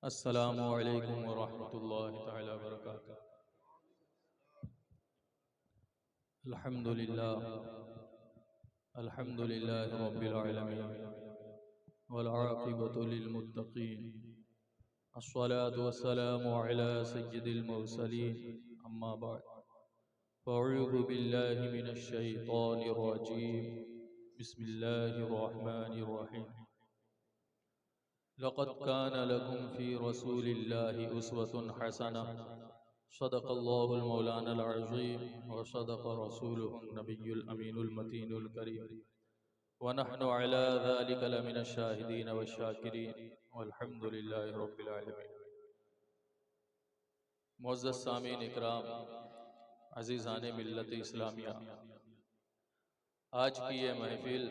السلام علیکم ورحمۃ اللہ تعالی وبرکاتہ۔ الحمد للہ رب العالمین والعاقبۃ للمتقین، الصلاة والسلام علی سید المرسلین، اما بعد فاعوذ باللہ من الشیطان الرجیم، بسم اللہ الرحمن الرحیم۔ لقد كان لكم في رسول الله أسوة حسنة، صدق الله المولانا العظيم وصدق رسوله النبي الأمين المتين الكريم، ونحن على ذلك لمن الشاهدين والشاكرين والحمد لله رب العالمين۔ معزز سامعین اکرام، عزیزان ملت اسلامیہ، آج کی یہ محفل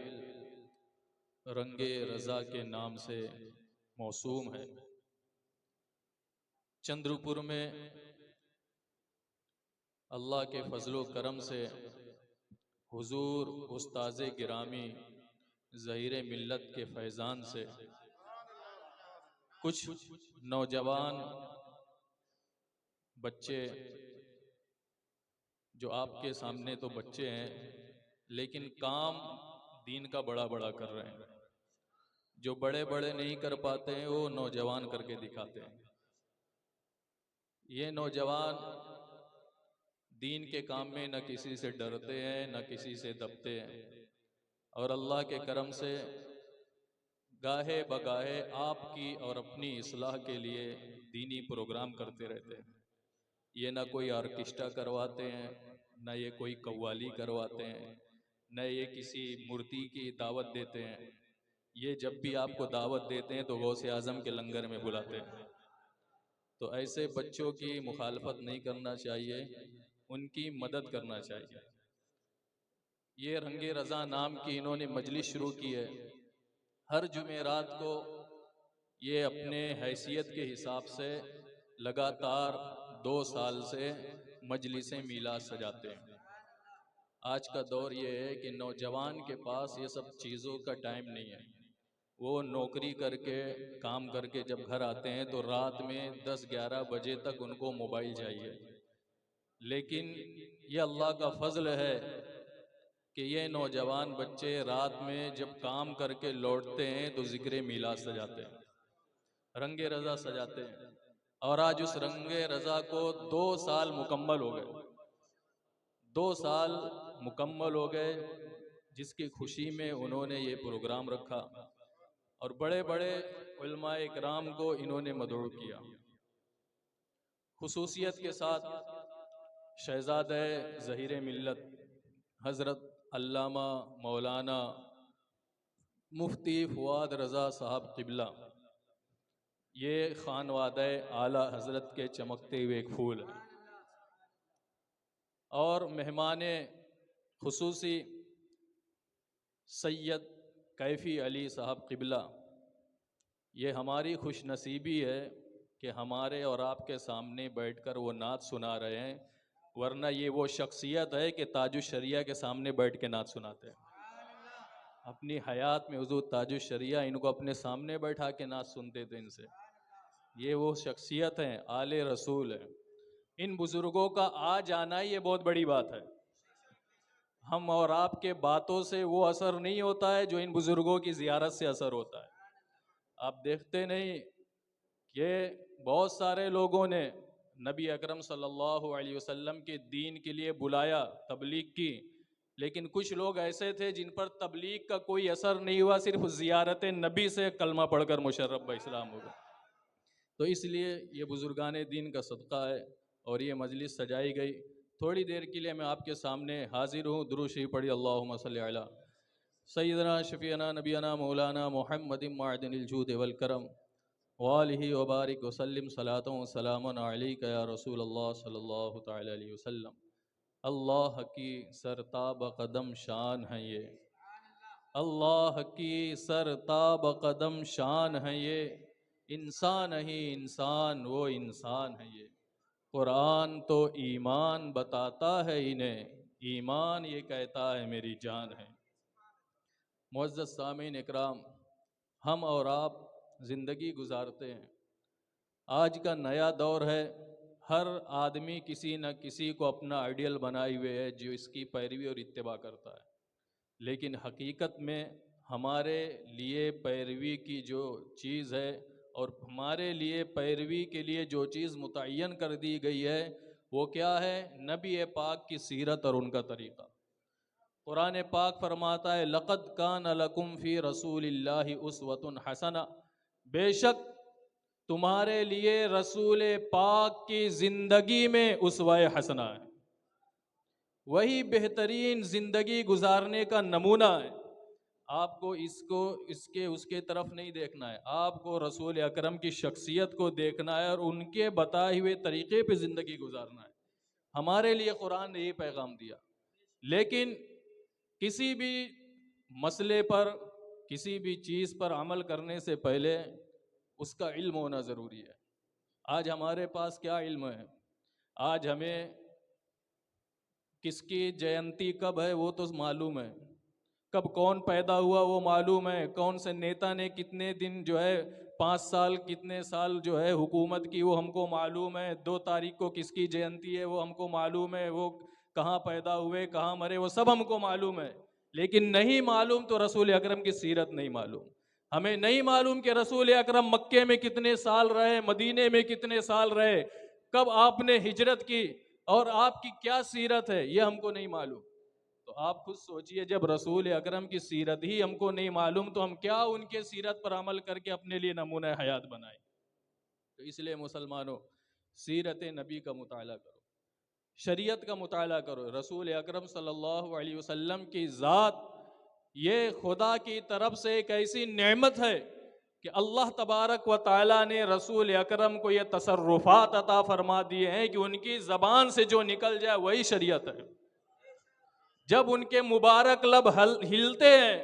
رنگ رضا کے نام سے موسوم ہے۔ چندرپور میں اللہ کے فضل و کرم سے حضور استاذ گرامی ظہیر ملت کے فیضان سے کچھ نوجوان بچے، جو آپ کے سامنے تو بچے ہیں لیکن کام دین کا بڑا بڑا کر رہے ہیں۔ جو بڑے بڑے نہیں کر پاتے ہیں وہ نوجوان کر کے دکھاتے ہیں۔ یہ نوجوان دین کے کام میں نہ کسی سے ڈرتے ہیں نہ کسی سے دبتے ہیں، اور اللہ کے کرم سے گاہے بگاہے آپ کی اور اپنی اصلاح کے لیے دینی پروگرام کرتے رہتے ہیں۔ یہ نہ کوئی آرکسٹرا کرواتے ہیں، نہ یہ کوئی قوالی کرواتے ہیں، نہ یہ کسی مورتی کی دعوت دیتے ہیں۔ یہ جب بھی آپ کو دعوت دیتے ہیں تو غوث اعظم کے لنگر میں بلاتے ہیں۔ تو ایسے بچوں کی مخالفت نہیں کرنا چاہیے، ان کی مدد کرنا چاہیے۔ یہ رنگ رضا نام کی انہوں نے مجلس شروع کی ہے۔ ہر جمعرات کو یہ اپنے حیثیت کے حساب سے لگاتار 2 سال سے مجلس میلاد سجاتے ہیں۔ آج کا دور یہ ہے کہ نوجوان کے پاس یہ سب چیزوں کا ٹائم نہیں ہے۔ وہ نوکری کر کے کام کر کے جب گھر آتے ہیں تو رات میں 10-11 بجے تک ان کو موبائل چاہیے۔ لیکن یہ اللہ کا فضل ہے کہ یہ نوجوان بچے رات میں جب کام کر کے لوٹتے ہیں تو ذکر میلاد سجاتے ہیں، رنگ رضا سجاتے ہیں، اور آج اس رنگ رضا کو 2 سال مکمل ہو گئے۔ 2 سال مکمل ہو گئے جس کی خوشی میں انہوں نے یہ پروگرام رکھا، اور بڑے بڑے علماء اکرام کو انہوں نے مدعو کیا۔ خصوصیت کے ساتھ شہزادہ ظہیر ملت حضرت علامہ مولانا مفتی فؤاد رضا صاحب قبلہ، یہ خانوادہ اعلی حضرت کے چمکتے ہوئے ایک پھول ہے۔ اور مہمان خصوصی سید کیفی علی صاحب قبلہ، یہ ہماری خوش نصیبی ہے کہ ہمارے اور آپ کے سامنے بیٹھ کر وہ نعت سنا رہے ہیں، ورنہ یہ وہ شخصیت ہے کہ تاج الشریعہ کے سامنے بیٹھ کے نعت سناتے ہیں۔ اپنی حیات میں حضور تاج الشریعہ ان کو اپنے سامنے بیٹھا کے نعت سنتے تھے ان سے۔ یہ وہ شخصیت ہیں، آل رسول ہیں۔ ان بزرگوں کا آ جانا یہ بہت بڑی بات ہے۔ ہم اور آپ کے باتوں سے وہ اثر نہیں ہوتا ہے جو ان بزرگوں کی زیارت سے اثر ہوتا ہے۔ آپ دیکھتے نہیں کہ بہت سارے لوگوں نے نبی اکرم صلی اللہ علیہ وسلم کے دین کے لیے بلایا، تبلیغ کی، لیکن کچھ لوگ ایسے تھے جن پر تبلیغ کا کوئی اثر نہیں ہوا، صرف زیارت نبی سے کلمہ پڑھ کر مشرف باسلام ہو گئے۔ تو اس لیے یہ بزرگان دین کا صدقہ ہے اور یہ مجلس سجائی گئی۔ تھوڑی دیر کے لیے میں آپ کے سامنے حاضر ہوں۔ درود شریف پڑھی، اللہم صلی علی سیدنا شفیعنا نبینا مولانا محمد معدن الجود والکرم وآلہ وبارک وسلم، صلاۃ و سلام علیک یا رسول اللہ صلی اللہ تعالی علیہ وسلم۔ اللہ کی سرتاب قدم شان ہے یہ، اللہ کی سرتاب قدم شان ہے یہ، انسان ہی انسان وہ انسان ہے یہ۔ قرآن تو ایمان بتاتا ہے انہیں، ایمان یہ کہتا ہے میری جان ہے۔ معزز سامعین اکرام، ہم اور آپ زندگی گزارتے ہیں، آج کا نیا دور ہے، ہر آدمی کسی نہ کسی کو اپنا آئیڈیل بنائے ہوئے ہے جو اس کی پیروی اور اتباع کرتا ہے، لیکن حقیقت میں ہمارے لیے پیروی کی جو چیز ہے اور ہمارے لیے پیروی کے لیے جو چیز متعین کر دی گئی ہے وہ کیا ہے؟ نبی پاک کی سیرت اور ان کا طریقہ۔ قرآن پاک فرماتا ہے لَقَدْ كَانَ لَكُمْ فِي رَسُولِ اللَّهِ أُسْوَةٌ حَسَنَةٌ، بے شک تمہارے لیے رسول پاک کی زندگی میں اسوہ حسنہ ہے، وہی بہترین زندگی گزارنے کا نمونہ ہے۔ آپ کو اس کے طرف نہیں دیکھنا ہے، آپ کو رسول اکرم کی شخصیت کو دیکھنا ہے اور ان کے بتائے ہوئے طریقے پہ زندگی گزارنا ہے۔ ہمارے لیے قرآن نے یہ پیغام دیا، لیکن کسی بھی مسئلے پر، کسی بھی چیز پر عمل کرنے سے پہلے اس کا علم ہونا ضروری ہے۔ آج ہمارے پاس کیا علم ہے؟ آج ہمیں کس کی جینتی کب ہے وہ تو معلوم ہے، کب کون پیدا ہوا وہ معلوم ہے، کون سے نیتا نے کتنے دن جو ہے 5 سال کتنے سال جو ہے حکومت کی وہ ہم کو معلوم ہے، 2 تاریخ کو کس کی جینتی ہے وہ ہم کو معلوم ہے، وہ کہاں پیدا ہوئے کہاں مرے وہ سب ہم کو معلوم ہے، لیکن نہیں معلوم تو رسول اکرم کی سیرت نہیں معلوم۔ ہمیں نہیں معلوم کہ رسول اکرم مکے میں کتنے سال رہے، مدینے میں کتنے سال رہے، کب آپ نے ہجرت کی اور آپ کی کیا سیرت ہے یہ ہم کو نہیں معلوم۔ تو آپ خود سوچئے جب رسول اکرم کی سیرت ہی ہم کو نہیں معلوم تو ہم کیا ان کے سیرت پر عمل کر کے اپنے لیے نمونہ حیات بنائیں؟ تو اس لیے مسلمانوں سیرت نبی کا مطالعہ کرو، شریعت کا مطالعہ کرو۔ رسول اکرم صلی اللہ علیہ وسلم کی ذات یہ خدا کی طرف سے ایک ایسی نعمت ہے کہ اللہ تبارک و تعالیٰ نے رسول اکرم کو یہ تصرفات عطا فرما دیے ہیں کہ ان کی زبان سے جو نکل جائے وہی شریعت ہے۔ جب ان کے مبارک لب ہلتے ہیں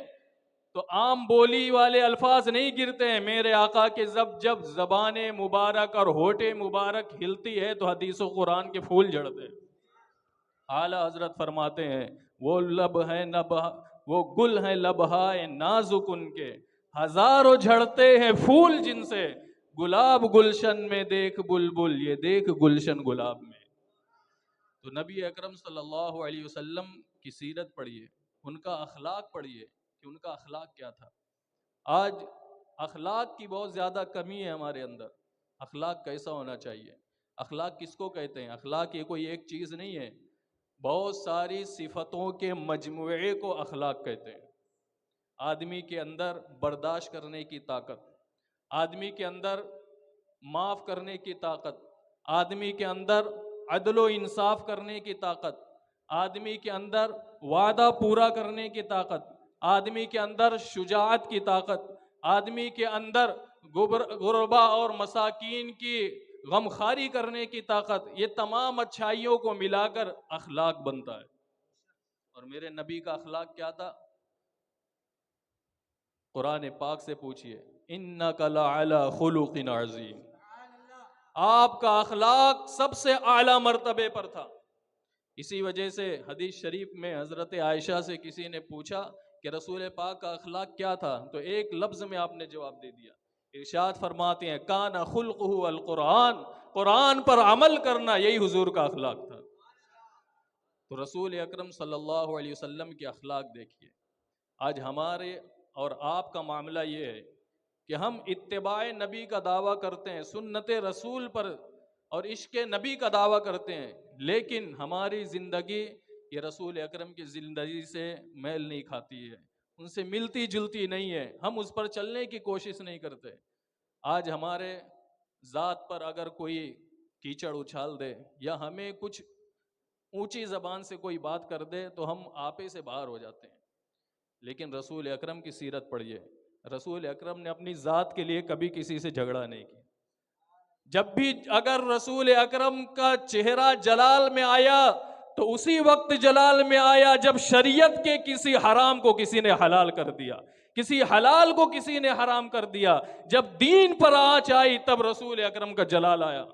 تو عام بولی والے الفاظ نہیں گرتے ہیں، میرے آقا کے جب زبان مبارک اور ہونٹ مبارک ہلتی ہے تو حدیث و قرآن کے پھول جھڑتے ہیں۔ اعلیٰ حضرت فرماتے ہیں وہ لب ہیں وہ گل ہیں لبہائے نازک ان کے، ہزاروں جھڑتے ہیں پھول جن سے، گلاب گلشن میں دیکھ بلبل یہ دیکھ گلشن گلاب میں۔ تو نبی اکرم صلی اللہ علیہ وسلم کی سیرت پڑھیے، ان کا اخلاق پڑھیے کہ ان کا اخلاق کیا تھا۔ آج اخلاق کی بہت زیادہ کمی ہے ہمارے اندر۔ اخلاق کیسا ہونا چاہیے؟ اخلاق کس کو کہتے ہیں؟ اخلاق یہ کوئی ایک چیز نہیں ہے، بہت ساری صفتوں کے مجموعے کو اخلاق کہتے ہیں۔ آدمی کے اندر برداشت کرنے کی طاقت، آدمی کے اندر معاف کرنے کی طاقت، آدمی کے اندر عدل و انصاف کرنے کی طاقت، آدمی کے اندر وعدہ پورا کرنے کی طاقت، آدمی کے اندر شجاعت کی طاقت، آدمی کے اندر غربا اور مساکین کی غمخواری کرنے کی طاقت، یہ تمام اچھائیوں کو ملا کر اخلاق بنتا ہے۔ اور میرے نبی کا اخلاق کیا تھا؟ قرآن پاک سے پوچھئے اِنَّكَ لَعَلَىٰ خُلُقٍ عَظِيمٍ، آپ کا اخلاق سب سے اعلیٰ مرتبے پر تھا۔ اسی وجہ سے حدیث شریف میں حضرت عائشہ سے کسی نے پوچھا کہ رسول پاک کا اخلاق کیا تھا، تو ایک لفظ میں آپ نے جواب دے دیا۔ ارشاد فرماتے ہیں کان خلقہ القرآن، قرآن پر عمل کرنا یہی حضور کا اخلاق تھا۔ تو رسول اکرم صلی اللہ علیہ وسلم کے اخلاق دیکھیے۔ آج ہمارے اور آپ کا معاملہ یہ ہے کہ ہم اتباع نبی کا دعویٰ کرتے ہیں، سنت رسول پر اور عشق نبی کا دعویٰ کرتے ہیں، لیکن ہماری زندگی یہ رسول اکرم کی زندگی سے میل نہیں کھاتی ہے، ان سے ملتی جلتی نہیں ہے، ہم اس پر چلنے کی کوشش نہیں کرتے۔ آج ہمارے ذات پر اگر کوئی کیچڑ اچھال دے یا ہمیں کچھ اونچی زبان سے کوئی بات کر دے تو ہم آپے سے باہر ہو جاتے ہیں، لیکن رسول اکرم کی سیرت پڑھیے، رسول اکرم نے اپنی ذات کے لیے کبھی کسی سے جھگڑا نہیں کیا۔ جب بھی اگر رسول اکرم کا چہرہ جلال میں آیا تو اسی وقت جلال میں آیا جب شریعت کے کسی حرام کو کسی نے حلال کر دیا، کسی حلال کو کسی نے حرام کر دیا، جب دین پر آنچ آئی تب رسول اکرم کا جلال آیا۔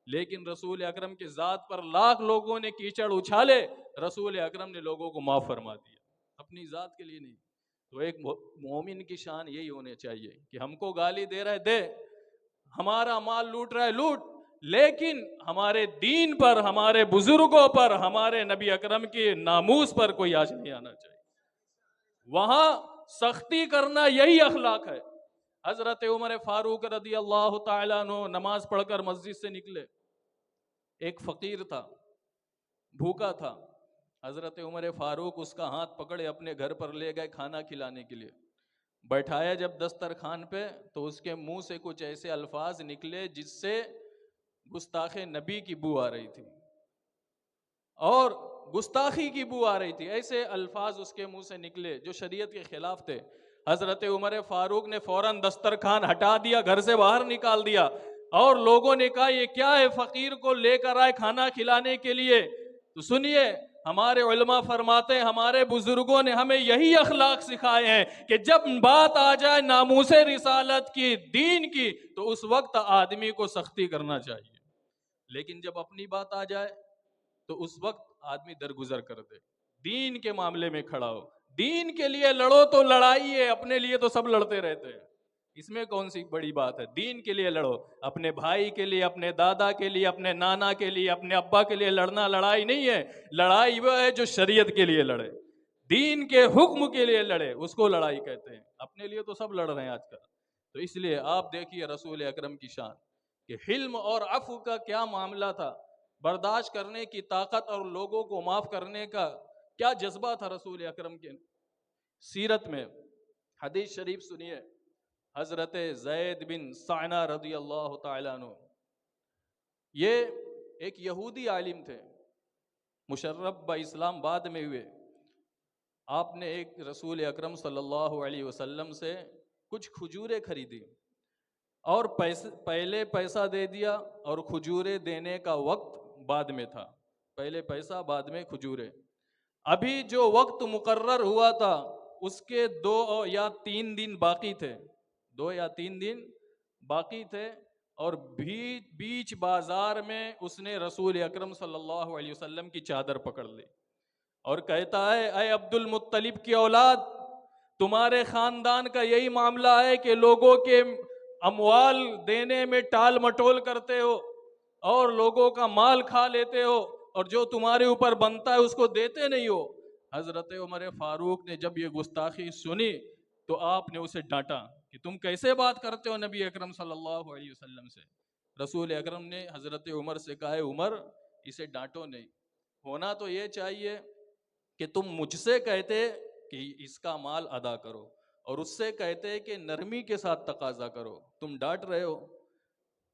لیکن رسول اکرم کی ذات پر لاکھ لوگوں نے کیچڑ اچھالے، رسول اکرم نے لوگوں کو معاف فرما دیا، اپنی ذات کے لیے نہیں۔ تو ایک مومن کی شان یہی ہونے چاہیے کہ ہم کو گالی دے رہے دے، ہمارا مال لوٹ رہا ہے لوٹ، لیکن ہمارے دین پر، ہمارے بزرگوں پر، ہمارے نبی اکرم کی ناموس پر کوئی آج نہیں آنا چاہیے۔ وہاں سختی کرنا یہی اخلاق ہے۔ حضرت عمر فاروق رضی اللہ تعالیٰ عنہ نماز پڑھ کر مسجد سے نکلے، ایک فقیر تھا، بھوکا تھا، حضرت عمر فاروق اس کا ہاتھ پکڑے اپنے گھر پر لے گئے کھانا کھلانے کے لیے۔ بیٹھایا جب دسترخوان پہ تو اس کے منہ سے کچھ ایسے الفاظ نکلے جس سے گستاخ نبی کی بو آ رہی تھی اور گستاخی کی بو آ رہی تھی۔ ایسے الفاظ اس کے منہ سے نکلے جو شریعت کے خلاف تھے۔ حضرت عمر فاروق نے فوراً دسترخوان ہٹا دیا، گھر سے باہر نکال دیا، اور لوگوں نے کہا یہ کیا ہے، فقیر کو لے کر آئے کھانا کھلانے کے لیے؟ تو سنیے، ہمارے علماء فرماتے ہیں، ہمارے بزرگوں نے ہمیں یہی اخلاق سکھائے ہیں کہ جب بات آ جائے ناموس رسالت کی، دین کی، تو اس وقت آدمی کو سختی کرنا چاہیے، لیکن جب اپنی بات آ جائے تو اس وقت آدمی درگزر کر دے، دین کے معاملے میں کھڑا ہو۔ دین کے لیے لڑو تو لڑائی ہے، اپنے لیے تو سب لڑتے رہتے ہیں، اس میں کون سی بڑی بات ہے؟ دین کے لیے لڑو، اپنے بھائی کے لیے، اپنے دادا کے لیے، اپنے نانا کے لیے، اپنے ابا کے لیے لڑنا لڑائی نہیں ہے۔ لڑائی وہ ہے جو شریعت کے لیے لڑے، دین کے حکم کے لیے لڑے، اس کو لڑائی کہتے ہیں۔ اپنے لیے تو سب لڑ رہے ہیں آج کل۔ تو اس لیے آپ دیکھیے رسول اکرم کی شان کہ حلم اور عفو کا کیا معاملہ تھا، برداشت کرنے کی طاقت اور لوگوں کو معاف کرنے کا کیا جذبہ تھا رسول اکرم کے سیرت میں۔ حدیث شریف سنیے، حضرت زید بن سعنہ رضی اللہ تعالیٰ عنہ، یہ ایک یہودی عالم تھے، مشرف با اسلام بعد میں ہوئے۔ آپ نے ایک رسول اکرم صلی اللہ علیہ وسلم سے کچھ کھجوریں خریدی اور پہلے پیسہ دے دیا، اور کھجوریں دینے کا وقت بعد میں تھا، پہلے پیسہ بعد میں کھجوریں۔ ابھی جو وقت مقرر ہوا تھا اس کے 2 یا 3 دن باقی تھے، 2 یا 3 دن باقی تھے، اور بیچ بازار میں اس نے رسول اکرم صلی اللہ علیہ وسلم کی چادر پکڑ لی اور کہتا ہے، اے عبد المطلب کی اولاد، تمہارے خاندان کا یہی معاملہ ہے کہ لوگوں کے اموال دینے میں ٹال مٹول کرتے ہو اور لوگوں کا مال کھا لیتے ہو، اور جو تمہارے اوپر بنتا ہے اس کو دیتے نہیں ہو۔ حضرت عمر فاروق نے جب یہ گستاخی سنی تو آپ نے اسے ڈانٹا کہ تم کیسے بات کرتے ہو نبی اکرم صلی اللہ علیہ وسلم سے۔ رسول اکرم نے حضرت عمر سے کہا، عمر اسے ڈانٹو نہیں، ہونا تو یہ چاہیے کہ تم مجھ سے کہتے کہ اس کا مال ادا کرو، اور اس سے کہتے کہ نرمی کے ساتھ تقاضا کرو، تم ڈانٹ رہے ہو۔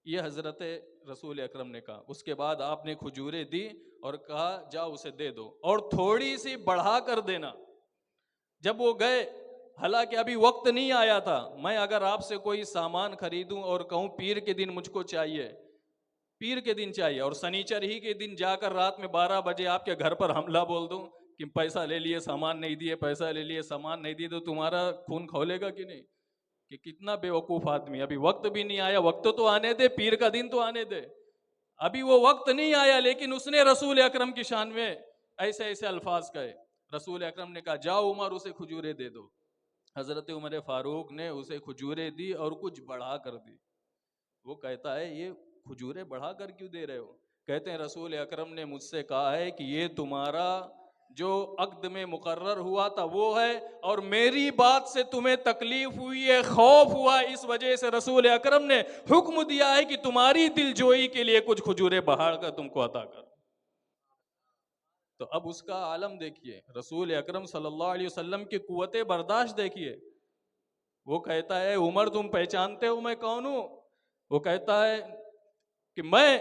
یہ حضرت رسول اکرم نے کہا۔ اس کے بعد آپ نے کھجوریں دی اور کہا، جاؤ اسے دے دو، اور تھوڑی سی بڑھا کر دینا۔ جب وہ گئے، حالانکہ ابھی وقت نہیں آیا تھا، میں اگر آپ سے کوئی سامان خریدوں اور کہوں پیر کے دن مجھ کو چاہیے، پیر کے دن چاہیے، اور سنیچر ہی کے دن جا کر رات میں 12 بجے آپ کے گھر پر حملہ بول دوں کہ پیسہ لے لیے سامان نہیں دیے، پیسہ لے لیے سامان نہیں دیے، تو تمہارا خون کھولے گا کہ نہیں؟ کہ کتنا بے وقوف آدمی، ابھی وقت بھی نہیں آیا، وقت تو آنے دے، پیر کا دن تو آنے دے، ابھی وہ وقت نہیں آیا، لیکن اس نے رسول اکرم کی شان میں ایسے ایسے الفاظ کہے۔ رسول اکرم نے کہا، جاؤ عمر اسے کھجوریں دے دو۔ حضرت عمر فاروق نے اسے کھجوریں دی اور کچھ بڑھا کر دی۔ وہ کہتا ہے، یہ کھجوریں بڑھا کر کیوں دے رہے ہو؟ کہتے ہیں، رسول اکرم نے مجھ سے کہا ہے کہ یہ تمہارا جو عقد میں مقرر ہوا تھا وہ ہے، اور میری بات سے تمہیں تکلیف ہوئی ہے، خوف ہوا ہے، اس وجہ سے رسول اکرم نے حکم دیا ہے کہ تمہاری دل جوئی کے لیے کچھ کھجوریں بڑھا کر تم کو عطا کر۔ تو اب اس کا عالم دیکھیے، رسول اکرم صلی اللہ علیہ وسلم کی قوت برداشت دیکھیے۔ وہ کہتا ہے، عمر تم پہچانتے ہو میں کون ہوں؟ وہ کہتا ہے کہ میں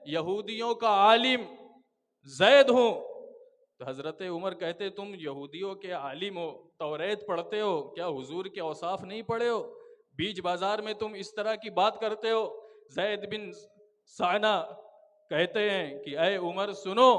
یہودیوں کا عالم زید ہوں۔ تو حضرت عمر کہتے، تم یہودیوں کے عالم ہو، توریت پڑھتے ہو، کیا حضور کے اوصاف نہیں پڑھے ہو؟ بیچ بازار میں تم اس طرح کی بات کرتے ہو۔ زید بن سعنہ کہتے ہیں کہ اے عمر سنو،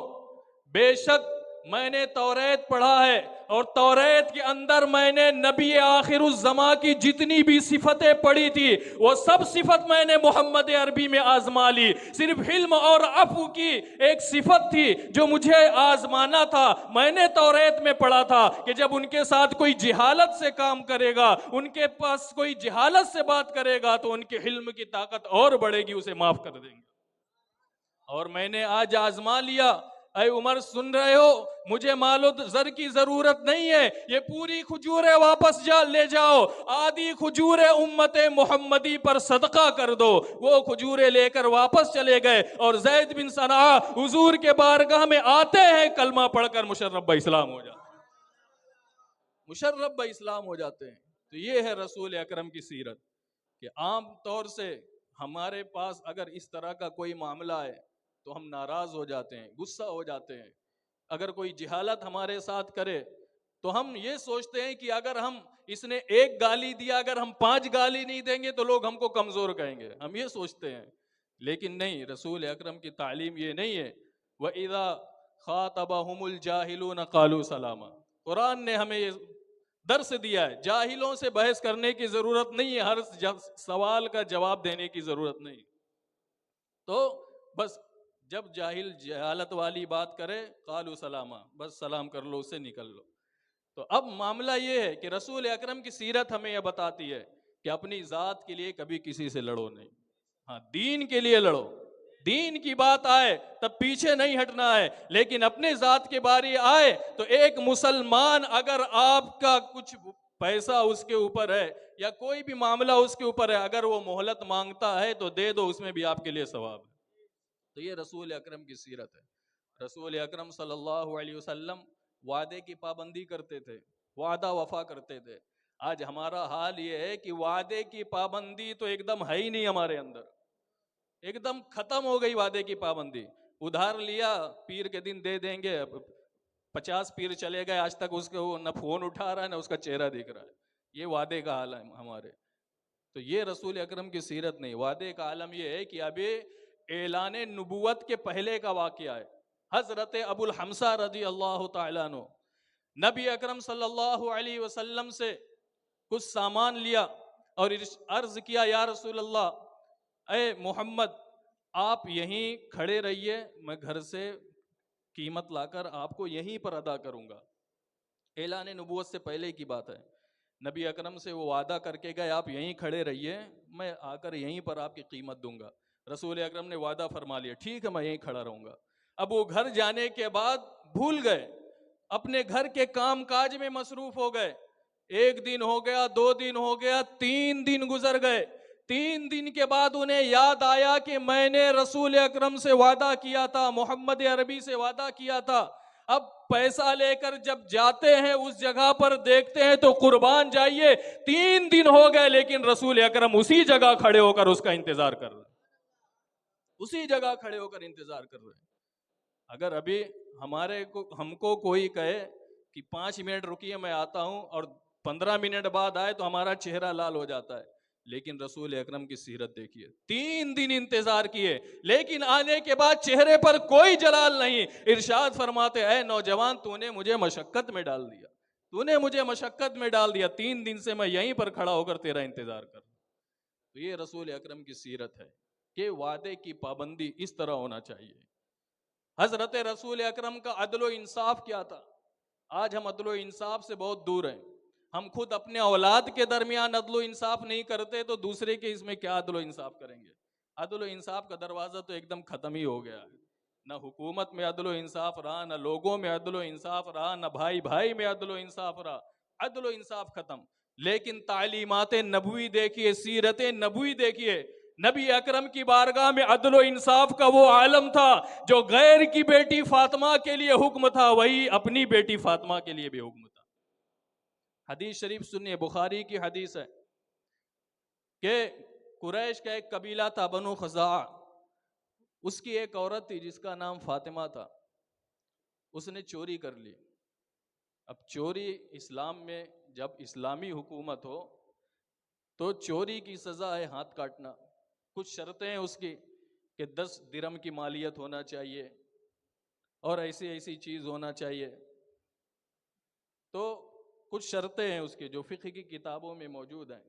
بے شک میں نے توریت پڑھا ہے اور توریت کے اندر میں نے نبی آخر الزماں کی جتنی بھی صفتیں پڑھی تھی وہ سب صفت میں نے محمد عربی میں آزما لی. صرف حلم اور عفو کی ایک صفت تھی جو مجھے آزمانا تھا. میں نے توریت میں پڑھا تھا کہ جب ان کے ساتھ کوئی جہالت سے کام کرے گا, ان کے پاس کوئی جہالت سے بات کرے گا تو ان کے حلم کی طاقت اور بڑھے گی, اسے معاف کر دیں گے. اور میں نے آج آزما لیا. اے عمر سن رہے ہو, مجھے مال و زر کی ضرورت نہیں ہے, یہ پوری کھجوریں واپس لے جاؤ, آدھی کھجوریں امت محمدی پر صدقہ کر دو. وہ کھجوریں لے کر واپس چلے گئے اور زید بن صنعا حضور کے بارگاہ میں آتے ہیں, کلمہ پڑھ کر مشرف بہ اسلام ہو جاتے ہیں, مشرف بہ اسلام ہو جاتے ہیں. تو یہ ہے رسول اکرم کی سیرت کہ عام طور سے ہمارے پاس اگر اس طرح کا کوئی معاملہ ہے تو ہم ناراض ہو جاتے ہیں, غصہ ہو جاتے ہیں. اگر کوئی جہالت ہمارے ساتھ کرے تو ہم یہ سوچتے ہیں کہ اگر ہم اس نے ایک گالی دیا, اگر ہم 5 گالی نہیں دیں گے تو لوگ ہم کو کمزور کہیں گے, ہم یہ سوچتے ہیں. لیکن نہیں, رسول اکرم کی تعلیم یہ نہیں ہے. وَإِذَا خَاطَبَهُمُ الْجَاهِلُونَ قَالُوا سَلَامًا. قرآن نے ہمیں یہ درس دیا ہے, جاہلوں سے بحث کرنے کی ضرورت نہیں ہے, ہر سوال کا جواب دینے کی ضرورت نہیں. تو بس جب جاہل جہالت والی بات کرے قالوا سلاما, بس سلام کر لو, اس سے نکل لو. تو اب معاملہ یہ ہے کہ رسول اکرم کی سیرت ہمیں یہ بتاتی ہے کہ اپنی ذات کے لیے کبھی کسی سے لڑو نہیں. ہاں, دین کے لیے لڑو, دین کی بات آئے تب پیچھے نہیں ہٹنا ہے. لیکن اپنے ذات کے باری آئے تو ایک مسلمان اگر آپ کا کچھ پیسہ اس کے اوپر ہے یا کوئی بھی معاملہ اس کے اوپر ہے, اگر وہ مہلت مانگتا ہے تو دے دو, اس میں بھی آپ کے لیے ثواب ہے. تو یہ رسول اکرم کی سیرت ہے. رسول اکرم صلی اللہ علیہ وسلم وعدے کی پابندی کرتے تھے, وعدہ وفا کرتے تھے. آج ہمارا حال یہ ہے کہ وعدے کی پابندی تو ایک دم ہے ہی نہیں ہمارے اندر, ایک دم ختم ہو گئی وعدے کی پابندی. ادھار لیا, پیر کے دن دے دیں گے, 50 پیر چلے گئے, آج تک اس کو نہ فون اٹھا رہا ہے نہ اس کا چہرہ دکھ رہا ہے. یہ وعدے کا حال ہے ہمارے. تو یہ رسول اکرم کی سیرت نہیں. وعدے کا عالم یہ ہے کہ ابھی اعلان نبوت کے پہلے کا واقعہ ہے. حضرت ابو الحمزہ رضی اللہ تعالیٰ عنہ نبی اکرم صلی اللہ علیہ وسلم سے کچھ سامان لیا اور عرض کیا, یا رسول اللہ, اے محمد, آپ یہیں کھڑے رہیے, میں گھر سے قیمت لا کر آپ کو یہیں پر ادا کروں گا. اعلان نبوت سے پہلے کی بات ہے. نبی اکرم سے وہ وعدہ کر کے گئے, آپ یہیں کھڑے رہیے, میں آ کر یہیں پر آپ کی قیمت دوں گا. رسول اکرم نے وعدہ فرما لیا, ٹھیک ہے میں یہیں کھڑا رہوں گا. اب وہ گھر جانے کے بعد بھول گئے, اپنے گھر کے کام کاج میں مصروف ہو گئے. 1 دن ہو گیا, 2 دن ہو گیا, 3 دن گزر گئے. 3 دن کے بعد انہیں یاد آیا کہ میں نے رسول اکرم سے وعدہ کیا تھا, محمد عربی سے وعدہ کیا تھا. اب پیسہ لے کر جب جاتے ہیں اس جگہ پر دیکھتے ہیں تو قربان جائیے 3 دن ہو گئے, لیکن رسول اکرم اسی جگہ کھڑے ہو کر اس کا انتظار کر رہے ہیں, اسی جگہ کھڑے ہو کر انتظار کر رہے ہیں. اگر ابھی ہم کو کوئی کہے کہ 5 منٹ رکیے میں آتا ہوں اور 15 منٹ بعد آئے تو ہمارا چہرہ لال ہو جاتا ہے. لیکن رسول اکرم کی سیرت دیکھیے, 3 دن انتظار کیے لیکن آنے کے بعد چہرے پر کوئی جلال نہیں. ارشاد فرماتے, اے نوجوان, تو نے مجھے مشقت میں ڈال دیا, تو نے مجھے مشقت میں ڈال دیا, 3 دن سے میں یہیں پر کھڑا ہو کر تیرا انتظار کر رہا ہوں. تو یہ رسول اکرم کی سیرت ہے کہ وعدے کی پابندی اس طرح ہونا چاہیے. حضرت رسول اکرم کا عدل و انصاف کیا تھا؟ آج ہم عدل و انصاف سے بہت دور ہیں. ہم خود اپنے اولاد کے درمیان عدل و انصاف نہیں کرتے تو دوسرے کے اس میں کیا عدل و انصاف کریں گے؟ عدل و انصاف کا دروازہ تو ایک دم ختم ہی ہو گیا ہے. نہ حکومت میں عدل و انصاف رہا, نہ لوگوں میں عدل و انصاف رہا, نہ بھائی بھائی میں عدل و انصاف رہا. عدل و انصاف ختم. لیکن تعلیمات نبوی دیکھیے, سیرت نبوی دیکھیے. نبی اکرم کی بارگاہ میں عدل و انصاف کا وہ عالم تھا جو غیر کی بیٹی فاطمہ کے لیے حکم تھا, وہی اپنی بیٹی فاطمہ کے لیے بھی حکم تھا. حدیث شریف سنیے, بخاری کی حدیث ہے کہ قریش کا ایک قبیلہ تھا بنو خزاعہ, اس کی ایک عورت تھی جس کا نام فاطمہ تھا. اس نے چوری کر لی. اب چوری اسلام میں جب اسلامی حکومت ہو تو چوری کی سزا ہے ہاتھ کاٹنا. کچھ شرطیں ہیں اس کی کہ 10 درہم کی مالیت ہونا چاہیے اور ایسی چیز ہونا چاہیے. تو کچھ شرطیں ہیں اس کی جو فقہ کی کتابوں میں موجود ہیں.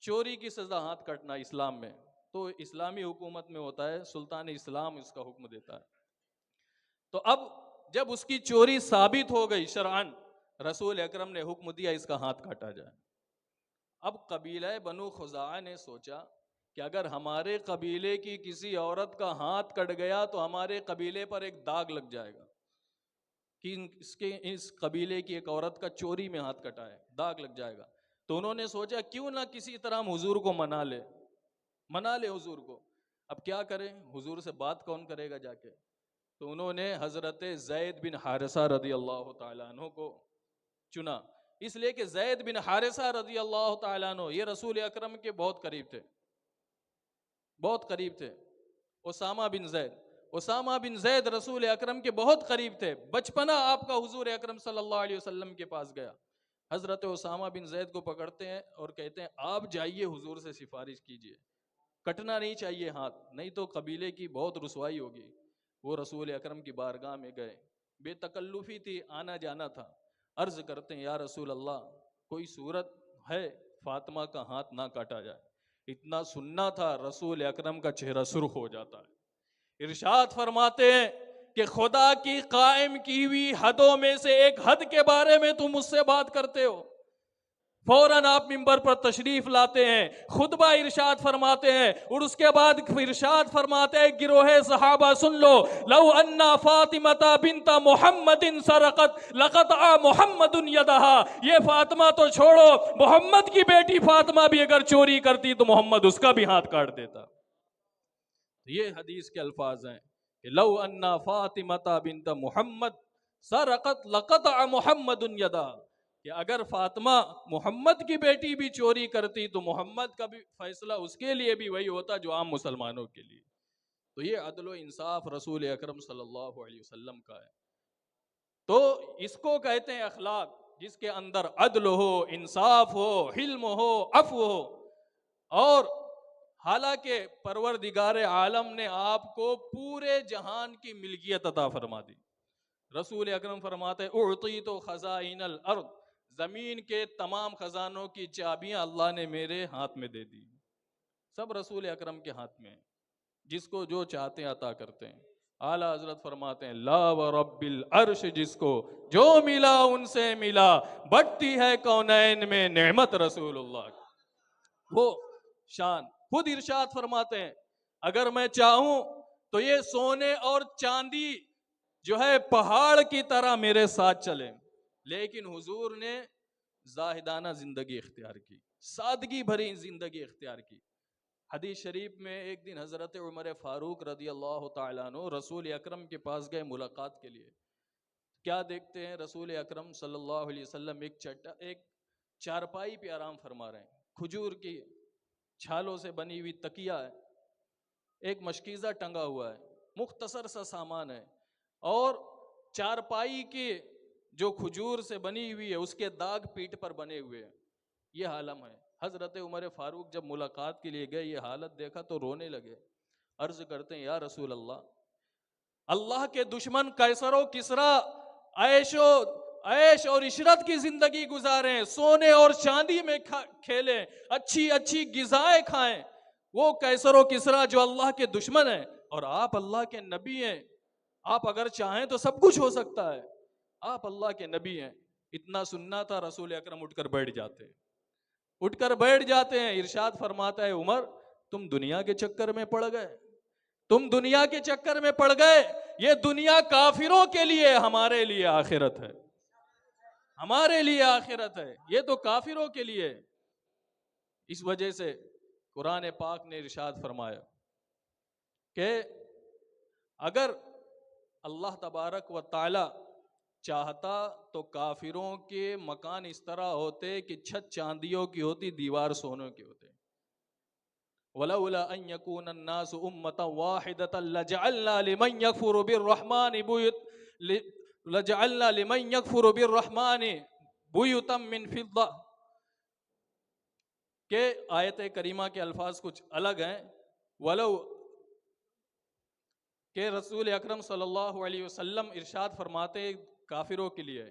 چوری کی سزا ہاتھ کٹنا اسلام میں، تو اسلامی حکومت میں ہوتا ہے، سلطان اسلام اس کا حکم دیتا ہے. تو اب جب اس کی چوری ثابت ہو گئی شرعن، رسول اکرم نے حکم دیا اس کا ہاتھ کاٹا جائے. اب قبیلہ بنو خزاعہ نے سوچا کہ اگر ہمارے قبیلے کی کسی عورت کا ہاتھ کٹ گیا تو ہمارے قبیلے پر ایک داغ لگ جائے گا کہ اس قبیلے کی ایک عورت کا چوری میں ہاتھ کٹا ہے، داغ لگ جائے گا. تو انہوں نے سوچا کیوں نہ کسی طرح ہم حضور کو منا لے حضور کو. اب کیا کریں، حضور سے بات کون کرے گا جا کے؟ تو انہوں نے حضرت زید بن حارثہ رضی اللہ تعالیٰ عنہ کو چنا، اس لیے کہ زید بن حارثہ رضی اللہ تعالیٰ عنہ یہ رسول اکرم کے بہت قریب تھے. اسامہ بن زید رسول اکرم کے بہت قریب تھے. بچپنا آپ کا حضور اکرم صلی اللہ علیہ وسلم کے پاس گیا. حضرت اسامہ بن زید کو پکڑتے ہیں اور کہتے ہیں آپ جائیے حضور سے سفارش کیجئے، کٹنا نہیں چاہیے ہاتھ، نہیں تو قبیلے کی بہت رسوائی ہوگی. وہ رسول اکرم کی بارگاہ میں گئے، بے تکلفی تھی، آنا جانا تھا. عرض کرتے ہیں یا رسول اللہ کوئی صورت ہے فاطمہ کا ہاتھ نہ کاٹا جائے؟ اتنا سننا تھا رسول اکرم کا چہرہ سرخ ہو جاتا ہے. ارشاد فرماتے ہیں کہ خدا کی قائم کی ہوئی حدوں میں سے ایک حد کے بارے میں تم مجھ سے بات کرتے ہو. فوراً آپ منبر پر تشریف لاتے ہیں، خطبہ ارشاد فرماتے ہیں، اور اس کے بعد ارشاد فرماتے ہیں گروہ صحابہ سن لو، لو انا فاطمہ بنت محمد سرقت لقطع محمد یدہا. یہ فاطمہ تو چھوڑو، محمد کی بیٹی فاطمہ بھی اگر چوری کرتی تو محمد اس کا بھی ہاتھ کاٹ دیتا. یہ حدیث کے الفاظ ہیں کہ لو انا فاطمہ بنت محمد سرقت لقطع محمد یدہا، کہ اگر فاطمہ محمد کی بیٹی بھی چوری کرتی تو محمد کا بھی فیصلہ اس کے لیے بھی وہی ہوتا جو عام مسلمانوں کے لیے. تو یہ عدل و انصاف رسول اکرم صلی اللہ علیہ وسلم کا ہے. تو اس کو کہتے ہیں اخلاق، جس کے اندر عدل ہو، انصاف ہو، حلم ہو، عفو ہو. اور حالانکہ پروردگار عالم نے آپ کو پورے جہان کی ملکیت عطا فرما دی. رسول اکرم فرماتے اعطیت خزائن الارض، زمین کے تمام خزانوں کی چابیاں اللہ نے میرے ہاتھ میں دے دی. سب رسول اکرم کے ہاتھ میں، جس کو جو چاہتے ہیں عطا کرتے ہیں. اعلیٰ حضرت فرماتے ہیں لا ورب العرش، جس کو جو ملا ان سے ملا، بٹتی ہے کونین میں نعمت رسول اللہ کی. وہ شان خود ارشاد فرماتے ہیں اگر میں چاہوں تو یہ سونے اور چاندی جو ہے پہاڑ کی طرح میرے ساتھ چلیں، لیکن حضور نے زاہدانہ زندگی اختیار کی، سادگی بھری زندگی اختیار کی. حدیث شریف میں ایک دن حضرت عمر فاروق رضی اللہ تعالیٰ عنہ رسول اکرم کے پاس گئے ملاقات کے لیے. کیا دیکھتے ہیں رسول اکرم صلی اللہ علیہ وسلم ایک چارپائی پہ آرام فرما رہے ہیں، کھجور کی چھالوں سے بنی ہوئی تکیہ ہے، ایک مشکیزہ ٹنگا ہوا ہے، مختصر سا سامان ہے، اور چارپائی کی جو کھجور سے بنی ہوئی ہے اس کے داغ پیٹھ پر بنے ہوئے ہیں. یہ عالم ہے. حضرت عمر فاروق جب ملاقات کے لیے گئے یہ حالت دیکھا تو رونے لگے. عرض کرتے ہیں یا رسول اللہ، اللہ کے دشمن قیصر و کسریٰ عیش اور عشرت کی زندگی گزاریں، سونے اور چاندی میں کھیلیں، اچھی اچھی غذائیں کھائیں. وہ قیصر و کسریٰ جو اللہ کے دشمن ہیں، اور آپ اللہ کے نبی ہیں، آپ اگر چاہیں تو سب کچھ ہو سکتا ہے، آپ اللہ کے نبی ہیں. اتنا سننا تھا رسول اکرم اٹھ کر بیٹھ جاتے ہیں. ارشاد فرماتا ہے عمر تم دنیا کے چکر میں پڑ گئے، یہ دنیا کافروں کے لیے، ہمارے لیے آخرت ہے، یہ تو کافروں کے لیے. اس وجہ سے قرآن پاک نے ارشاد فرمایا کہ اگر اللہ تبارک و تعالی چاہتا تو کافروں کے مکان اس طرح ہوتے کہ چھت چاندیوں کی ہوتی، دیوار سونوں کی ہوتے. وَلَوْلَا أَن يَكُونَ النَّاسُ أُمَّةً وَاحِدَةً لَجَعَلْنَا لِمَن يَكْفُرُ بِالرَّحْمَنِ بُيُوتًا مِّن فِضَّةٍ. کہ آیت کریمہ کے الفاظ کچھ الگ ہیں. ولو کہ رسول اکرم صلی اللہ علیہ وسلم ارشاد فرماتے کافروں کے لیے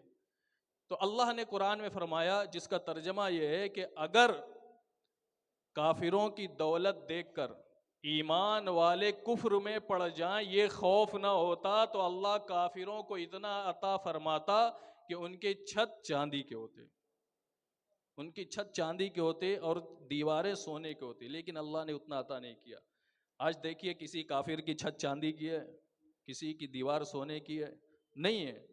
تو اللہ نے قرآن میں فرمایا، جس کا ترجمہ یہ ہے کہ اگر کافروں کی دولت دیکھ کر ایمان والے کفر میں پڑ جائیں، یہ خوف نہ ہوتا تو اللہ کافروں کو اتنا عطا فرماتا کہ ان کے چھت چاندی کے ہوتے، ان کی چھت چاندی کے ہوتے اور دیواریں سونے کے ہوتی، لیکن اللہ نے اتنا عطا نہیں کیا۔ آج دیکھیے کسی کافر کی چھت چاندی کی ہے، کسی کی دیوار سونے کی ہے، نہیں ہے،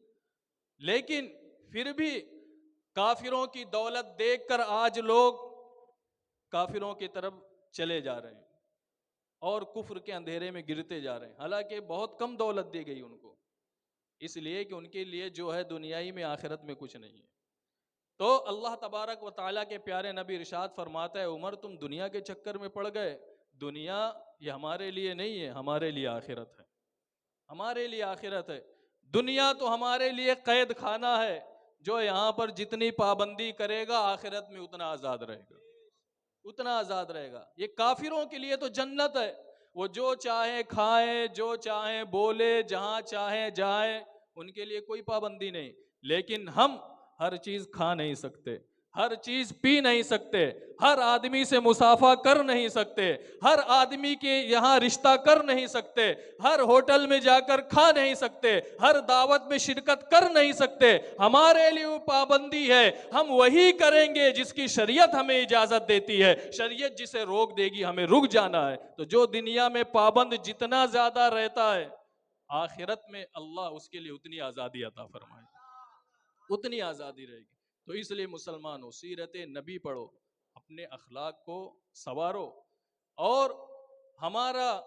لیکن پھر بھی کافروں کی دولت دیکھ کر آج لوگ کافروں کی طرف چلے جا رہے ہیں اور کفر کے اندھیرے میں گرتے جا رہے ہیں، حالانکہ بہت کم دولت دی گئی ان کو، اس لیے کہ ان کے لیے جو ہے دنیائی میں آخرت میں کچھ نہیں ہے۔ تو اللہ تبارک و تعالیٰ کے پیارے نبی ارشاد فرماتا ہے، عمر تم دنیا کے چکر میں پڑ گئے، دنیا یہ ہمارے لیے نہیں ہے، ہمارے لیے آخرت ہے، ہمارے لیے آخرت ہے۔ دنیا تو ہمارے لیے قید خانہ ہے، جو یہاں پر جتنی پابندی کرے گا آخرت میں اتنا آزاد رہے گا، اتنا آزاد رہے گا۔ یہ کافروں کے لیے تو جنت ہے، وہ جو چاہیں کھائیں، جو چاہیں بولے، جہاں چاہیں جائیں، ان کے لیے کوئی پابندی نہیں۔ لیکن ہم ہر چیز کھا نہیں سکتے، ہر چیز پی نہیں سکتے، ہر آدمی سے مصافحہ کر نہیں سکتے، ہر آدمی کے یہاں رشتہ کر نہیں سکتے، ہر ہوٹل میں جا کر کھا نہیں سکتے، ہر دعوت میں شرکت کر نہیں سکتے۔ ہمارے لیے وہ پابندی ہے، ہم وہی کریں گے جس کی شریعت ہمیں اجازت دیتی ہے، شریعت جسے روک دے گی ہمیں رک جانا ہے۔ تو جو دنیا میں پابند جتنا زیادہ رہتا ہے، آخرت میں اللہ اس کے لیے اتنی آزادی عطا فرمائے، اتنی آزادی رہے گی۔ تو اس لیے مسلمانوں سیرت نبی پڑھو، اپنے اخلاق کو سنوارو، اور ہمارا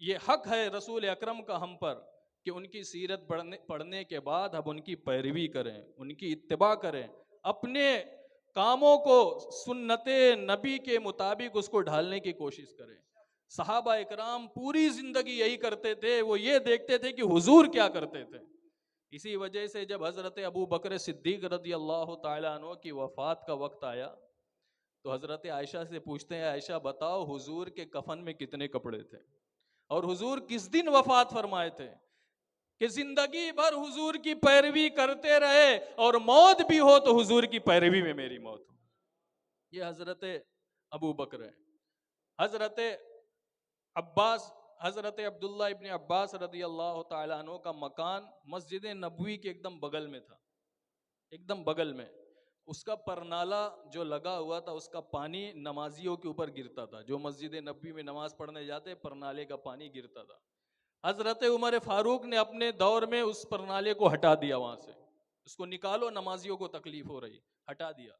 یہ حق ہے رسول اکرم کا ہم پر کہ ان کی سیرت پڑھنے کے بعد ہم ان کی پیروی کریں، ان کی اتباع کریں، اپنے کاموں کو سنت نبی کے مطابق اس کو ڈھالنے کی کوشش کریں۔ صحابہ اکرام پوری زندگی یہی کرتے تھے، وہ یہ دیکھتے تھے کہ حضور کیا کرتے تھے۔ اسی وجہ سے جب حضرت ابو بکر صدیق رضی اللہ تعالیٰ عنہ کی وفات کا وقت آیا تو حضرت عائشہ سے پوچھتے ہیں، عائشہ بتاؤ حضور کے کفن میں کتنے کپڑے تھے اور حضور کس دن وفات فرمائے تھے؟ کہ زندگی بھر حضور کی پیروی کرتے رہے اور موت بھی ہو تو حضور کی پیروی میں میری موت ہو۔ یہ حضرت ابو بکر ہے۔ حضرت عباس، حضرت عبداللہ ابن عباس رضی اللہ تعالیٰ عنہ کا مکان مسجد نبوی کے ایک دم بغل میں تھا، ایک دم بغل میں۔ اس کا پرنالہ جو لگا ہوا تھا، اس کا پانی نمازیوں کے اوپر گرتا تھا، جو مسجد نبوی میں نماز پڑھنے جاتے پرنالے کا پانی گرتا تھا۔ حضرت عمر فاروق نے اپنے دور میں اس پرنالے کو ہٹا دیا، وہاں سے اس کو نکالو، نمازیوں کو تکلیف ہو رہی، ہٹا دیا۔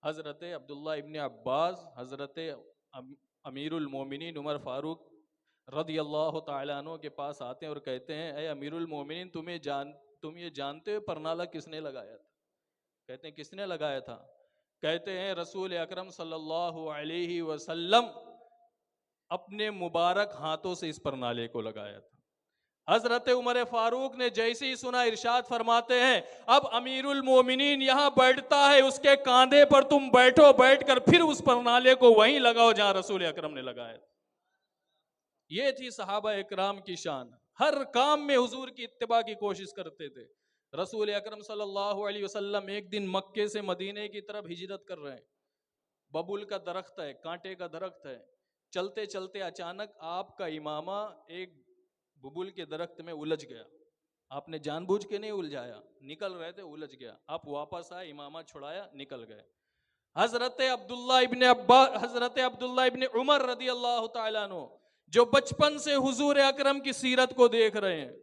حضرت عبداللہ ابن عباس حضرت امیر المومنین عمر فاروق رضی اللہ تعالیٰ عنہ کے پاس آتے ہیں اور کہتے ہیں، اے امیر المومنین تم یہ جانتے ہو پرنالہ کس نے لگایا تھا؟ کہتے ہیں کس نے لگایا تھا؟ کہتے ہیں رسول اکرم صلی اللہ علیہ وسلم اپنے مبارک ہاتھوں سے اس پرنالے کو لگایا تھا۔ حضرت عمر فاروق نے جیسے ہی سنا ارشاد فرماتے ہیں، اب امیر المومنین یہاں بیٹھتا ہے، اس کے کاندھے پر تم بیٹھو، بیٹھ کر پھر اس پرنالے کو وہیں لگاؤ جہاں رسول اکرم نے لگایا تھا۔ یہ تھی صحابہ اکرام کی شان، ہر کام میں حضور کی اتباع کی کوشش کرتے تھے۔ رسول اکرم صلی اللہ علیہ وسلم ایک دن مکے سے مدینے کی طرف ہجرت کر رہے ہیں، ببول کا درخت ہے، کانٹے کا درخت ہے، چلتے چلتے اچانک آپ کا امامہ ایک ببول کے درخت میں الجھ گیا۔ آپ نے جان بوجھ کے نہیں الجھایا، نکل رہے تھے الجھ گیا، آپ واپس آئے، امامہ چھڑایا، نکل گئے۔ حضرت عبداللہ ابن عمر رضی اللہ تعالیٰ عنہ جو بچپن سے حضور اکرم کی سیرت کو دیکھ رہے ہیں،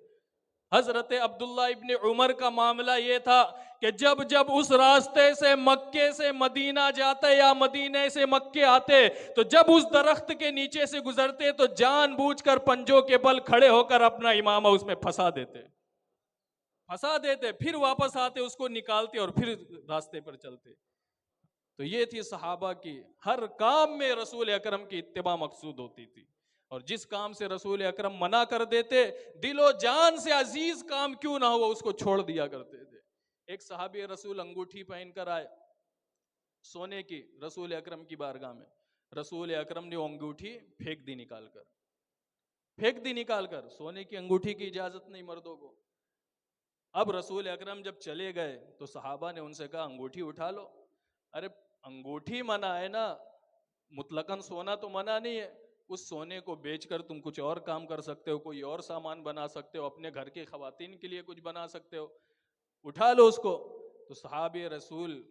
حضرت عبداللہ ابن عمر کا معاملہ یہ تھا کہ جب جب اس راستے سے مکے سے مدینہ جاتے یا مدینے سے مکے آتے تو جب اس درخت کے نیچے سے گزرتے تو جان بوجھ کر پنجوں کے بل کھڑے ہو کر اپنا امامہ اس میں پھنسا دیتے، پھر واپس آتے، اس کو نکالتے اور پھر راستے پر چلتے۔ تو یہ تھی صحابہ کی، ہر کام میں رسول اکرم کی اتباع مقصود ہوتی تھی، اور جس کام سے رسول اکرم منع کر دیتے، دل و جان سے عزیز کام کیوں نہ ہو اس کو چھوڑ دیا کرتے تھے۔ ایک صحابی رسول انگوٹھی پہن کر آئے سونے کی رسول اکرم کی بارگاہ میں، رسول اکرم نے وہ انگوٹھی پھینک دی نکال کر، سونے کی انگوٹھی کی اجازت نہیں مردوں کو۔ اب رسول اکرم جب چلے گئے تو صحابہ نے ان سے کہا انگوٹھی اٹھا لو. ارے انگوٹھی منع ہے نا، مطلقاً سونا تو منع نہیں ہے. اس سونے کو بیچ کر تم کچھ اور کام کر سکتے ہو، کوئی اور سامان بنا سکتے ہو، اپنے گھر کی خواتین کے لیے کچھ بنا سکتے ہو، اٹھا لو اس کو. تو صحابہ رسول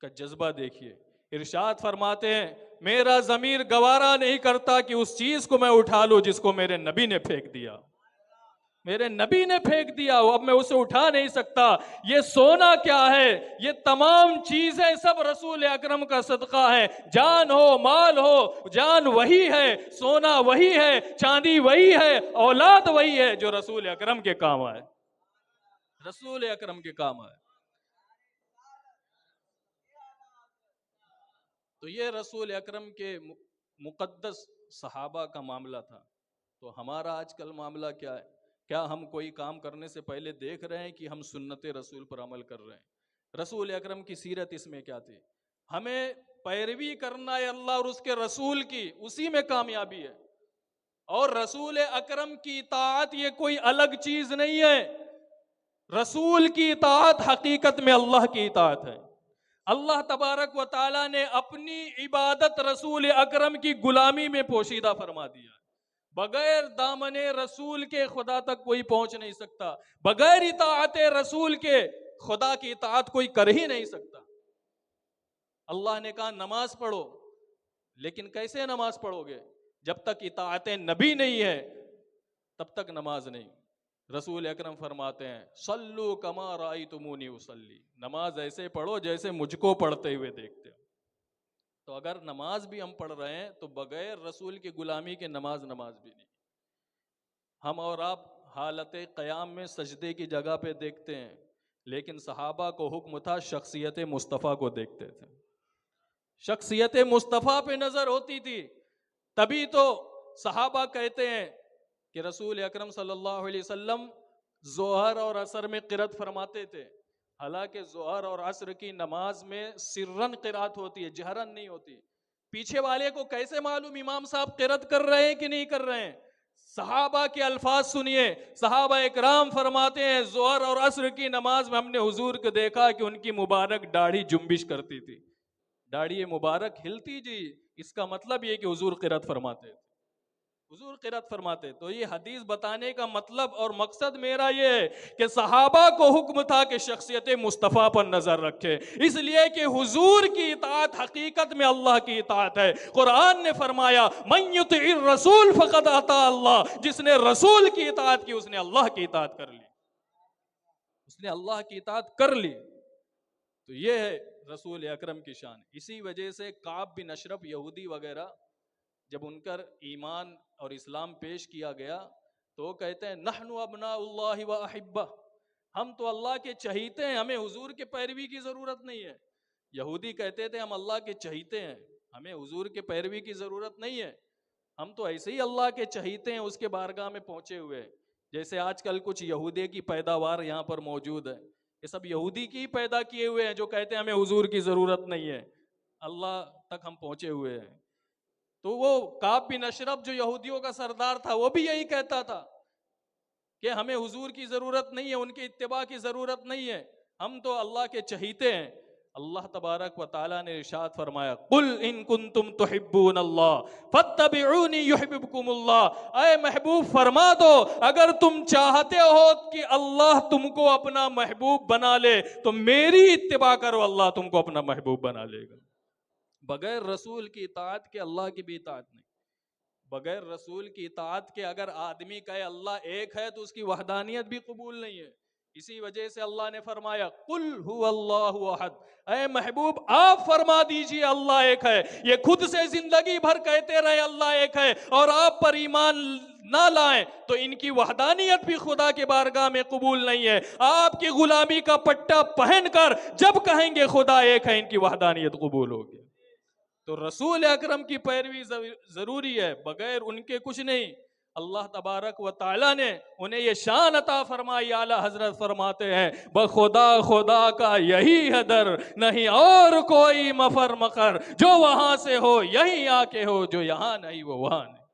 کا جذبہ دیکھیے، ارشاد فرماتے ہیں میرا ضمیر گوارا نہیں کرتا کہ اس چیز کو میں اٹھا لوں جس کو میرے نبی نے پھینک دیا. میرے نبی نے پھینک دیا، اب میں اسے اٹھا نہیں سکتا. یہ سونا کیا ہے، یہ تمام چیزیں سب رسول اکرم کا صدقہ ہے. جان ہو، مال ہو، جان وہی ہے، سونا وہی ہے، چاندی وہی ہے، اولاد وہی ہے جو رسول اکرم کے کام آئے. رسول اکرم کے کام آئے. تو یہ رسول اکرم کے مقدس صحابہ کا معاملہ تھا. تو ہمارا آج کل معاملہ کیا ہے؟ کیا ہم کوئی کام کرنے سے پہلے دیکھ رہے ہیں کہ ہم سنت رسول پر عمل کر رہے ہیں؟ رسول اکرم کی سیرت اس میں کیا تھی؟ ہمیں پیروی کرنا ہے اللہ اور اس کے رسول کی، اسی میں کامیابی ہے. اور رسول اکرم کی اطاعت یہ کوئی الگ چیز نہیں ہے. رسول کی اطاعت حقیقت میں اللہ کی اطاعت ہے. اللہ تبارک و تعالیٰ نے اپنی عبادت رسول اکرم کی غلامی میں پوشیدہ فرما دیا. بغیر دامن رسول کے خدا تک کوئی پہنچ نہیں سکتا. بغیر اطاعت رسول کے خدا کی اطاعت کوئی کر ہی نہیں سکتا. اللہ نے کہا نماز پڑھو، لیکن کیسے نماز پڑھو گے؟ جب تک اطاعت نبی نہیں ہے تب تک نماز نہیں. رسول اکرم فرماتے ہیں صلو کما رأیتمونی اصلی، نماز ایسے پڑھو جیسے مجھ کو پڑھتے ہوئے دیکھتے ہو. تو اگر نماز بھی ہم پڑھ رہے ہیں تو بغیر رسول کی غلامی کے نماز بھی نہیں. ہم اور آپ حالت قیام میں سجدے کی جگہ پہ دیکھتے ہیں، لیکن صحابہ کو حکم تھا شخصیت مصطفیٰ کو دیکھتے تھے. شخصیت مصطفیٰ پہ نظر ہوتی تھی. تبھی تو صحابہ کہتے ہیں کہ رسول اکرم صلی اللہ علیہ وسلم ظہر اور عصر میں قرات فرماتے تھے. حالانکہ ظہر اور عصر کی نماز میں سرن قرات ہوتی ہے، جہرن نہیں ہوتی. پیچھے والے کو کیسے معلوم امام صاحب قرات کر رہے ہیں کہ نہیں کر رہے ہیں؟ صحابہ کے الفاظ سنیے. صحابہ اکرام فرماتے ہیں ظہر اور عصر کی نماز میں ہم نے حضور کو دیکھا کہ ان کی مبارک داڑھی جنبش کرتی تھی. داڑھی مبارک ہلتی جی، اس کا مطلب یہ کہ حضور قرات فرماتے تھے. حضور قرات فرماتے. تو یہ حدیث بتانے کا مطلب اور مقصد میرا یہ ہے کہ صحابہ کو حکم تھا کہ شخصیت مصطفیٰ پر نظر رکھے، اس لیے کہ حضور کی اطاعت حقیقت میں اللہ کی اطاعت ہے. قرآن نے فرمایا من یطع الرسول فقد اطاع اللہ، جس نے رسول کی اطاعت کی اس نے اللہ کی اطاعت کر لی، اس نے اللہ کی اطاعت کر لی. تو یہ ہے رسول اکرم کی شان. اسی وجہ سے کعب بن اشرف یہودی وغیرہ جب ان کا ایمان اور اسلام پیش کیا گیا تو وہ کہتے ہیں نحن ابناء اللہ و احبہ، ہم تو اللہ کے چہیتے ہیں، ہمیں حضور کے پیروی کی ضرورت نہیں ہے. یہودی کہتے تھے ہم اللہ کے چہیتے ہیں، ہمیں حضور کے پیروی کی ضرورت نہیں ہے، ہم تو ایسے ہی اللہ کے چہیتے ہیں، اس کے بارگاہ میں پہنچے ہوئے. جیسے آج کل کچھ یہودی کی پیداوار یہاں پر موجود ہے، یہ سب یہودی کی پیدا کیے ہوئے ہیں جو کہتے ہیں ہمیں حضور کی ضرورت نہیں ہے، اللہ تک ہم پہنچے ہوئے ہیں. تو وہ کعب بن اشرف جو یہودیوں کا سردار تھا وہ بھی یہی کہتا تھا کہ ہمیں حضور کی ضرورت نہیں ہے، ان کے اتباع کی ضرورت نہیں ہے، ہم تو اللہ کے چہیتے ہیں. اللہ تبارک و تعالیٰ نے ارشاد فرمایا قل ان کنتم تحبون اللہ فاتبعونی یحببکم اللہ، اے محبوب فرما دو اگر تم چاہتے ہو کہ اللہ تم کو اپنا محبوب بنا لے تو میری اتباع کرو، اللہ تم کو اپنا محبوب بنا لے گا. بغیر رسول کی اطاعت کے اللہ کی بھی اطاعت نہیں. بغیر رسول کی اطاعت کے اگر آدمی کہے اللہ ایک ہے تو اس کی وحدانیت بھی قبول نہیں ہے. اسی وجہ سے اللہ نے فرمایا قل هو اللہ احد، اے محبوب آپ فرما دیجئے اللہ ایک ہے. یہ خود سے زندگی بھر کہتے رہے اللہ ایک ہے اور آپ پر ایمان نہ لائیں تو ان کی وحدانیت بھی خدا کے بارگاہ میں قبول نہیں ہے. آپ کی غلامی کا پٹا پہن کر جب کہیں گے خدا ایک ہے ان کی وحدانیت قبول ہوگی. تو رسول اکرم کی پیروی ضروری ہے، بغیر ان کے کچھ نہیں. اللہ تبارک و تعالیٰ نے انہیں یہ شان عطا فرمائی. اعلیٰ حضرت فرماتے ہیں بخدا خدا کا یہی ہے در، نہیں اور کوئی مفر مقر، جو وہاں سے ہو یہیں آ کے ہو، جو یہاں نہیں وہ وہاں نہیں.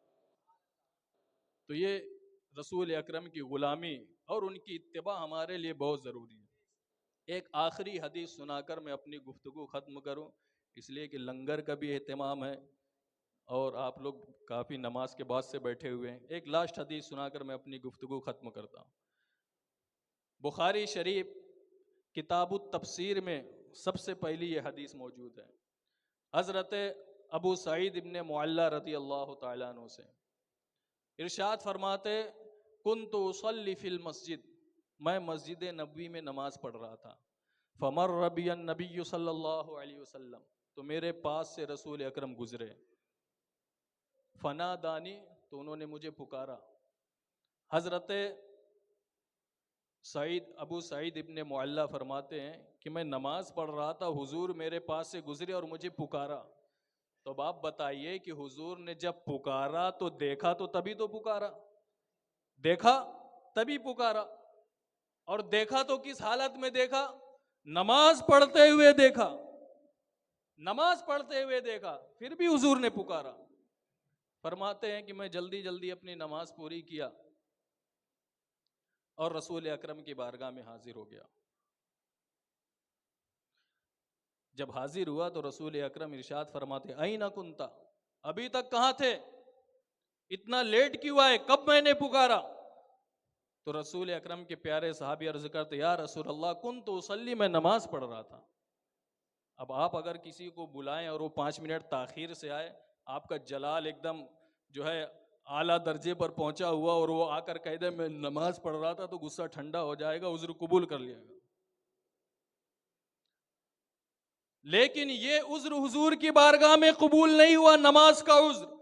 تو یہ رسول اکرم کی غلامی اور ان کی اتباع ہمارے لیے بہت ضروری ہے۔ ایک آخری حدیث سنا کر میں اپنی گفتگو ختم کروں، اس لیے کہ لنگر کا بھی اہتمام ہے اور آپ لوگ کافی نماز کے بعد سے بیٹھے ہوئے ہیں۔ ایک لاسٹ حدیث سنا کر میں اپنی گفتگو ختم کرتا ہوں۔ بخاری شریف کتاب التفسیر میں سب سے پہلی یہ حدیث موجود ہے، حضرت ابو سعید ابن معلہ رضی اللہ تعالیٰ عنہ سے ارشاد فرماتے، کنت اصلی فی المسجد، میں مسجد نبوی میں نماز پڑھ رہا تھا، فمر بی النبی صلی اللہ علیہ وسلم، تو میرے پاس سے رسول اکرم گزرے، فنادانی، تو انہوں نے مجھے پکارا۔ حضرت ابو سعید ابن معلہ فرماتے ہیں کہ میں نماز پڑھ رہا تھا، حضور میرے پاس سے گزرے اور مجھے پکارا۔ تو اب آپ بتائیے کہ حضور نے جب پکارا تو دیکھا تو تبھی تو پکارا، دیکھا تبھی پکارا، اور دیکھا تو کس حالت میں دیکھا؟ نماز پڑھتے ہوئے دیکھا، نماز پڑھتے ہوئے دیکھا، پھر بھی حضور نے پکارا۔ فرماتے ہیں کہ میں جلدی جلدی اپنی نماز پوری کیا اور رسول اکرم کی بارگاہ میں حاضر ہو گیا۔ جب حاضر ہوا تو رسول اکرم ارشاد فرماتے، این کنتا، ابھی تک کہاں تھے؟ اتنا لیٹ کیوں آئے؟ کب میں نے پکارا؟ تو رسول اکرم کے پیارے صحابی عرض کرتے، یا رسول اللہ کنت اصلی، میں نماز پڑھ رہا تھا۔ اب آپ اگر کسی کو بلائیں اور وہ 5 منٹ تاخیر سے آئے، آپ کا جلال ایک دم جو ہے اعلیٰ درجے پر پہنچا ہوا، اور وہ آ کر کہہ دے میں نماز پڑھ رہا تھا، تو غصہ ٹھنڈا ہو جائے گا، عذر قبول کر لیا گا۔ لیکن یہ عذر حضور کی بارگاہ میں قبول نہیں ہوا، نماز کا عذر۔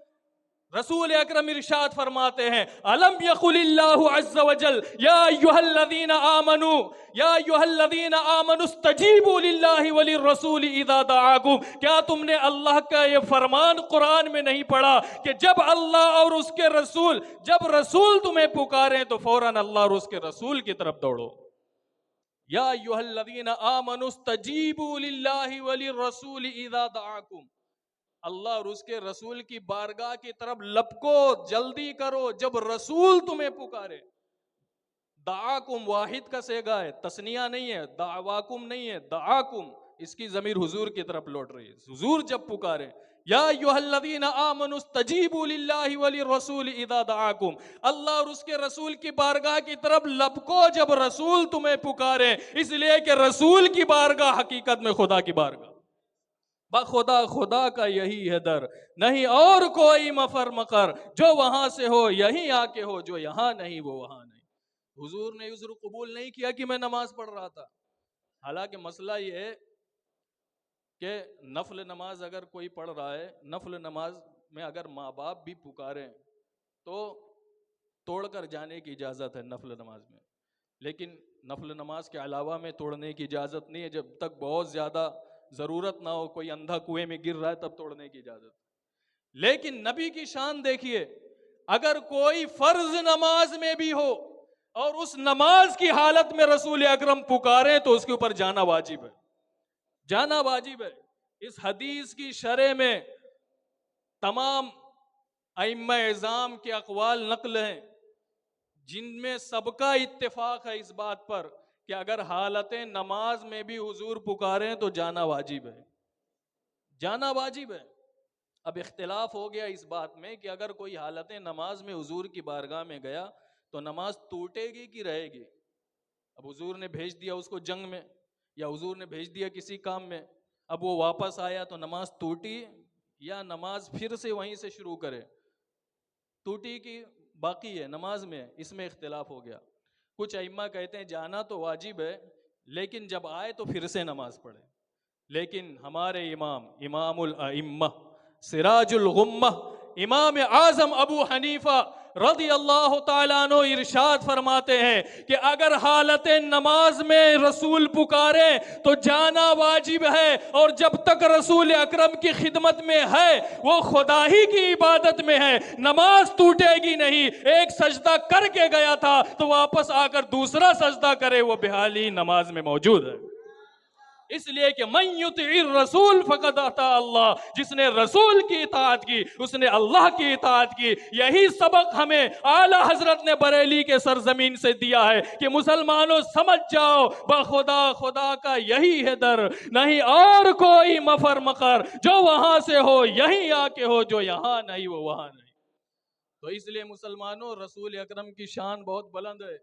رسول اکرم ارشاد فرماتے ہیں، الم یقل اللہ عز وجل یا ایھا الذین آمنوا یا ایھا الذین آمنوا استجیبوا للہ وللرسول اذا دعاکم، کیا تم نے اللہ کا یہ فرمان قرآن میں نہیں پڑھا کہ جب اللہ اور اس کے رسول، جب رسول تمہیں پکاریں تو فوراً اللہ اور اس کے رسول کی طرف دوڑو۔ یا ایھا الذین آمنوا استجیبوا للہ وللرسول اذا دعاکم، اللہ اور اس کے رسول کی بارگاہ کی طرف لپکو، جلدی کرو جب رسول تمہیں پکارے۔ دعاکم واحد کا صیغہ ہے، تثنیہ نہیں ہے، دعواکم نہیں ہے، دعاکم، اس کی ضمیر حضور کی طرف لوٹ رہی ہے۔ حضور جب پکارے، یا ایھا الذین آمنوا استجیبوا للہ وللرسول اذا دعاکم، اللہ اور اس کے رسول کی بارگاہ کی طرف لپکو جب رسول تمہیں پکارے، اس لیے کہ رسول کی بارگاہ حقیقت میں خدا کی بارگاہ، بخدا خدا کا یہی ہے در، نہیں اور کوئی مفر مقر، جو وہاں سے ہو یہیں آ کے ہو، جو یہاں نہیں وہ وہاں نہیں۔ حضور نے عذر قبول نہیں کیا کہ میں نماز پڑھ رہا تھا۔ حالانکہ مسئلہ یہ ہے کہ نفل نماز اگر کوئی پڑھ رہا ہے، نفل نماز میں اگر ماں باپ بھی پکاریں تو توڑ کر جانے کی اجازت ہے نفل نماز میں، لیکن نفل نماز کے علاوہ میں توڑنے کی اجازت نہیں ہے، جب تک بہت زیادہ ضرورت نہ ہو، کوئی اندھا کنویں میں گر رہا ہے تب توڑنے کی اجازت۔ لیکن نبی کی شان دیکھیے، اگر کوئی فرض نماز میں بھی ہو اور اس نماز کی حالت میں رسول اکرم پکارے تو اس کے اوپر جانا واجب ہے، جانا واجب ہے۔ اس حدیث کی شرح میں تمام ائمہ اعظام کے اقوال نقل ہیں، جن میں سب کا اتفاق ہے اس بات پر کہ اگر حالت نماز میں بھی حضور پکاریں تو جانا واجب ہے، جانا واجب ہے۔ اب اختلاف ہو گیا اس بات میں کہ اگر کوئی حالت نماز میں حضور کی بارگاہ میں گیا تو نماز ٹوٹے گی کہ رہے گی؟ اب حضور نے بھیج دیا اس کو جنگ میں، یا حضور نے بھیج دیا کسی کام میں، اب وہ واپس آیا تو نماز ٹوٹی یا نماز پھر سے وہیں سے شروع کرے؟ ٹوٹی کی باقی ہے، نماز میں، اس میں اختلاف ہو گیا۔ کچھ ائمہ کہتے ہیں جانا تو واجب ہے، لیکن جب آئے تو پھر سے نماز پڑھے۔ لیکن ہمارے امام الائمہ سراج الغمہ امام اعظم ابو حنیفہ رضی اللہ تعالیٰ عنہ ارشاد فرماتے ہیں کہ اگر حالت نماز میں رسول پکارے تو جانا واجب ہے، اور جب تک رسول اکرم کی خدمت میں ہے وہ خدا ہی کی عبادت میں ہے، نماز ٹوٹے گی نہیں۔ ایک سجدہ کر کے گیا تھا تو واپس آ کر دوسرا سجدہ کرے، وہ بحالی نماز میں موجود ہے۔ اس لیے کہ من یطع الرسول فقد اطاع اللہ، جس نے رسول کی اطاعت کی اس نے اللہ کی اطاعت کی۔ یہی سبق ہمیں اعلیٰ حضرت نے بریلی کے سرزمین سے دیا ہے کہ مسلمانوں سمجھ جاؤ، بخدا خدا کا یہی ہے در، نہیں اور کوئی مفر مقر، جو وہاں سے ہو یہیں آ کے ہو، جو یہاں نہیں وہ وہاں نہیں۔ تو اس لیے مسلمانوں رسول اکرم کی شان بہت بلند ہے،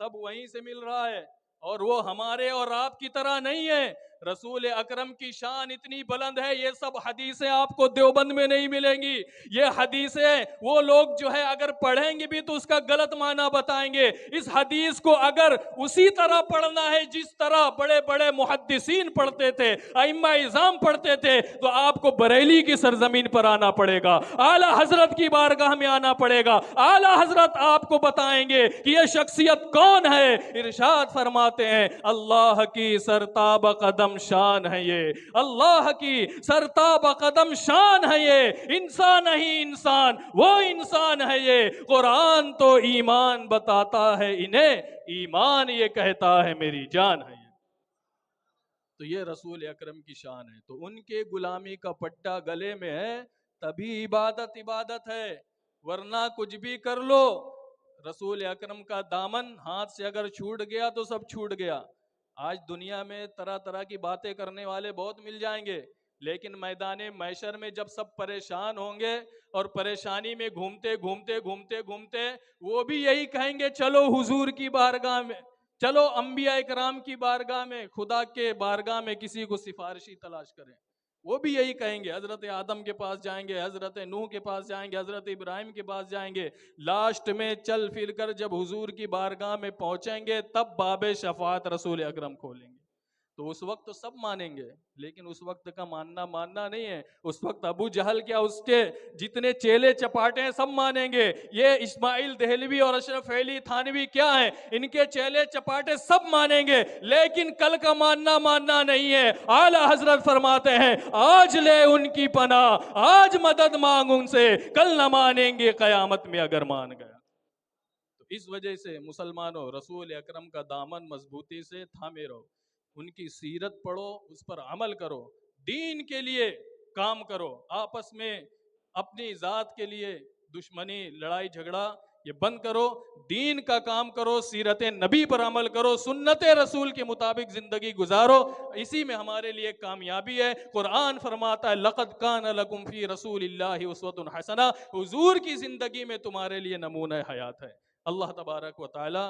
سب وہیں سے مل رہا ہے، اور وہ ہمارے اور آپ کی طرح نہیں ہے۔ رسول اکرم کی شان اتنی بلند ہے، یہ سب حدیثیں آپ کو دیوبند میں نہیں ملیں گی۔ یہ حدیثیں وہ لوگ جو ہے اگر پڑھیں گے بھی تو اس کا غلط معنی بتائیں گے۔ اس حدیث کو اگر اسی طرح پڑھنا ہے جس طرح بڑے بڑے محدثین پڑھتے تھے، ائمہ اعظام پڑھتے تھے، تو آپ کو بریلی کی سرزمین پر آنا پڑے گا، اعلیٰ حضرت کی بارگاہ میں آنا پڑے گا۔ اعلیٰ حضرت آپ کو بتائیں گے کہ یہ شخصیت کون ہے۔ ارشاد فرماتے ہیں اللہ کی سرتاب قدم شان ہے یہ، اللہ کی سرتاب قدم شان ہے یہ، انسان نہیں انسان، وہ انسان ہے یہ۔ قرآن تو ایمان بتاتا ہے انہیں، ایمان یہ کہتا ہے میری جان ہے یہ۔ تو یہ رسول اکرم کی شان ہے۔ تو ان کے غلامی کا پٹا گلے میں ہے تبھی عبادت عبادت ہے، ورنہ کچھ بھی کر لو، رسول اکرم کا دامن ہاتھ سے اگر چھوٹ گیا تو سب چھوٹ گیا۔ آج دنیا میں طرح طرح کی باتیں کرنے والے بہت مل جائیں گے، لیکن میدان محشر میں جب سب پریشان ہوں گے اور پریشانی میں گھومتے گھومتے گھومتے گھومتے وہ بھی یہی کہیں گے چلو حضور کی بارگاہ میں، چلو انبیاء اکرام کی بارگاہ میں، خدا کے بارگاہ میں کسی کو سفارشی تلاش کریں۔ وہ بھی یہی کہیں گے، حضرت آدم کے پاس جائیں گے، حضرت نوح کے پاس جائیں گے، حضرت ابراہیم کے پاس جائیں گے، لاسٹ میں چل پھر کر جب حضور کی بارگاہ میں پہنچیں گے تب باب شفاعت رسول اکرم کھولیں گے۔ تو اس وقت تو سب مانیں گے، لیکن اس وقت کا ماننا نہیں ہے۔ اس وقت ابو جہل کیا اس کے جتنے چیلے چپاٹے ہیں سب مانیں گے، یہ اسماعیل دہلوی اور اشرف علی تھانوی کیا ہیں، ان کے چیلے چپاٹے سب مانیں گے، لیکن کل کا ماننا نہیں ہے۔ اعلیٰ حضرت فرماتے ہیں آج لے ان کی پناہ، آج مدد مانگ ان سے، کل نہ مانیں گے قیامت میں اگر مان گیا۔ تو اس وجہ سے مسلمانوں رسول اکرم کا دامن مضبوطی سے تھامے رہو، ان کی سیرت پڑھو، اس پر عمل کرو، دین کے لیے کام کرو، آپس میں اپنی ذات کے لیے دشمنی لڑائی جھگڑا یہ بند کرو، دین کا کام کرو، سیرت نبی پر عمل کرو، سنت رسول کے مطابق زندگی گزارو، اسی میں ہمارے لیے کامیابی ہے۔ قرآن فرماتا ہے لَقَدْ كَانَ لَكُمْ فِي رَسُولِ اللَّهِ أُسْوَةٌ حَسَنَةٌ، حضور کی زندگی میں تمہارے لیے نمونہ حیات ہے۔ اللہ تبارک و تعالی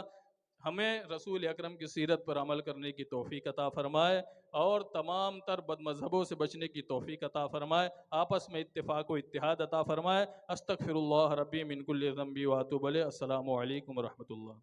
ہمیں رسول اکرم کی سیرت پر عمل کرنے کی توفیق عطا فرمائے، اور تمام تر بد مذہبوں سے بچنے کی توفیق عطا فرمائے، آپس میں اتفاق و اتحاد عطا فرمائے۔ استغفر اللہ ربی من کل ذنب واتوب الیہ۔ السلام علیکم ورحمۃ اللہ۔